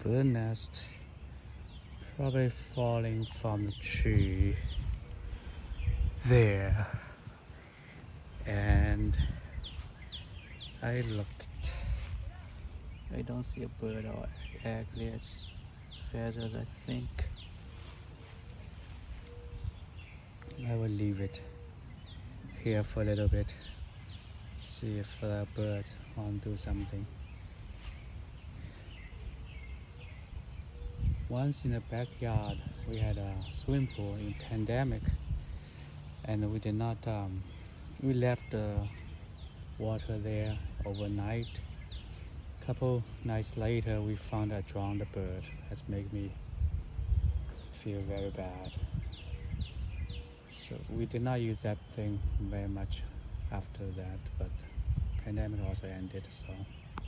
bird nest, probably falling from the tree there. And I looked. I don't see a bird or egg there. It's feathers, I think. I will leave it here for a little bit. See if the bird want to do something. Once in the backyard, we had a swimming pool in pandemic, and we did not. We left the water there overnight. Couple nights later, we found a drowned bird. That's made me feel very bad. So we did not use that thing very much after that, but pandemic also ended, so